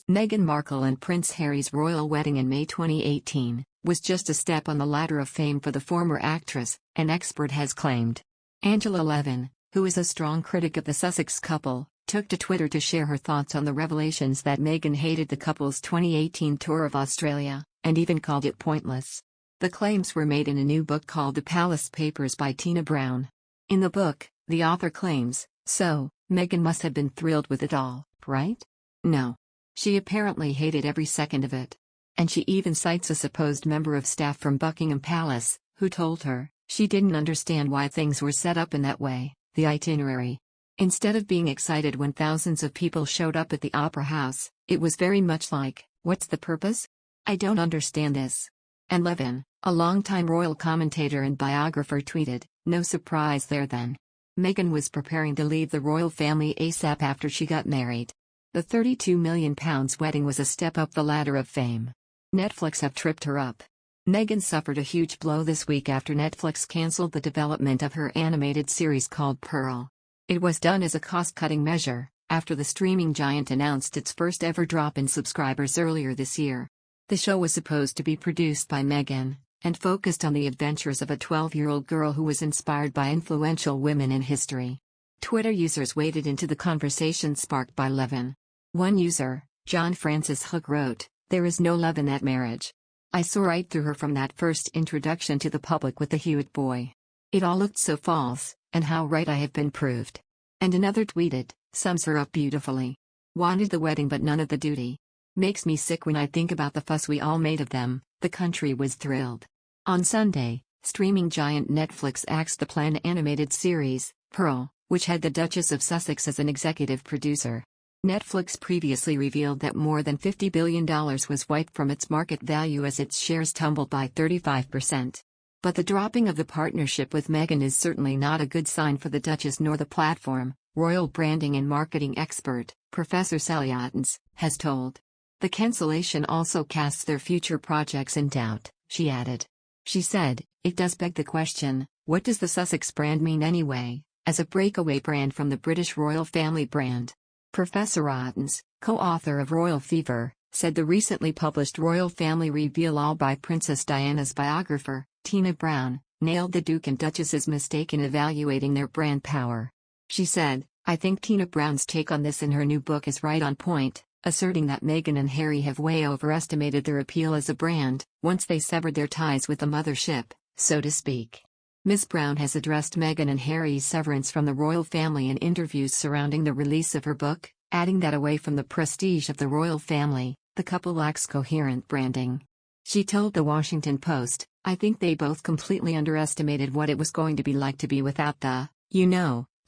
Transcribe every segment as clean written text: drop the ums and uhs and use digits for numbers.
Meghan Markle and Prince Harry's royal wedding in May 2018 was just a step on the ladder of fame for the former actress, an expert has claimed. Angela Levin, who is a strong critic of the Sussex couple, took to Twitter to share her thoughts on the revelations that Meghan hated the couple's 2018 tour of Australia, and even called it pointless. The claims were made in a new book called The Palace Papers by Tina Brown. In the book, the author claims, "So, Meghan must have been thrilled with it all, right? No. She apparently hated every second of it." And she even cites a supposed member of staff from Buckingham Palace, who told her, she didn't understand why things were set up in that way, the itinerary. Instead of being excited when thousands of people showed up at the Opera House, it was very much like, what's the purpose? I don't understand this. And Levin, a longtime royal commentator and biographer, tweeted, "No surprise there then. Meghan was preparing to leave the royal family ASAP after she got married. The £32 million wedding was a step up the ladder of fame. Netflix have tripped her up." Meghan suffered a huge blow this week after Netflix cancelled the development of her animated series called Pearl. It was done as a cost-cutting measure, after the streaming giant announced its first ever drop in subscribers earlier this year. The show was supposed to be produced by Meghan, and focused on the adventures of a 12-year-old girl who was inspired by influential women in history. Twitter users waded into the conversation sparked by Levin. One user, John Francis Hook, wrote, "There is no love in that marriage. I saw right through her from that first introduction to the public with the Hewitt boy. It all looked so false, and how right I have been proved." And another tweeted, "Sums her up beautifully. Wanted the wedding but none of the duty. Makes me sick when I think about the fuss we all made of them." The country was thrilled. On Sunday, streaming giant Netflix axed the planned animated series, Pearl, which had the Duchess of Sussex as an executive producer. Netflix previously revealed that more than $50 billion was wiped from its market value as its shares tumbled by 35%. But the dropping of the partnership with Meghan is certainly not a good sign for the Duchess nor the platform, royal branding and marketing expert, Professor Cele Otnes, has told. The cancellation also casts their future projects in doubt, she added. She said, "It does beg the question, what does the Sussex brand mean anyway, as a breakaway brand from the British royal family brand?" Professor Otnes, co-author of Royal Fever, said the recently published Royal Family Reveal All by Princess Diana's biographer, Tina Brown, nailed the Duke and Duchess's mistake in evaluating their brand power. She said, "I think Tina Brown's take on this in her new book is right on point, asserting that Meghan and Harry have way overestimated their appeal as a brand, once they severed their ties with the mothership, so to speak." Ms. Brown has addressed Meghan and Harry's severance from the royal family in interviews surrounding the release of her book, adding that away from the prestige of the royal family, the couple lacks coherent branding. She told The Washington Post, "I think they both completely underestimated what it was going to be like to be without the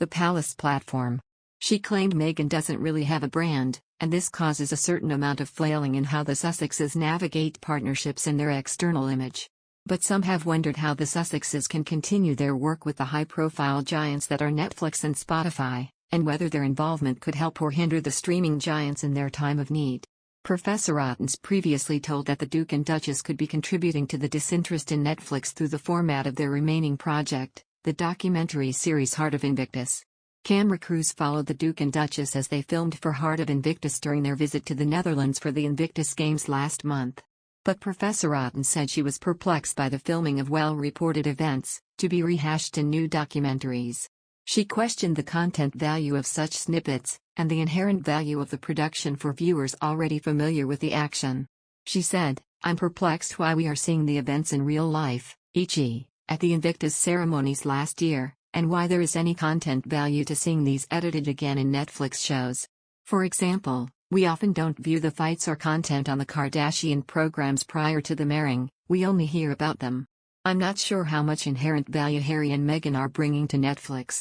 palace platform." She claimed Meghan doesn't really have a brand, and this causes a certain amount of flailing in how the Sussexes navigate partnerships and their external image. But some have wondered how the Sussexes can continue their work with the high-profile giants that are Netflix and Spotify, and whether their involvement could help or hinder the streaming giants in their time of need. Professor Otnes previously told that the Duke and Duchess could be contributing to the disinterest in Netflix through the format of their remaining project, the documentary series Heart of Invictus. Camera crews followed the Duke and Duchess as they filmed for Heart of Invictus during their visit to the Netherlands for the Invictus Games last month. But Professor Otnes said she was perplexed by the filming of well-reported events, to be rehashed in new documentaries. She questioned the content value of such snippets, and the inherent value of the production for viewers already familiar with the action. She said, "I'm perplexed why we are seeing the events in real life, e.g., at the Invictus ceremonies last year, and why there is any content value to seeing these edited again in Netflix shows. For example, we often don't view the fights or content on the Kardashian programs prior to them airing, we only hear about them. I'm not sure how much inherent value Harry and Meghan are bringing to Netflix."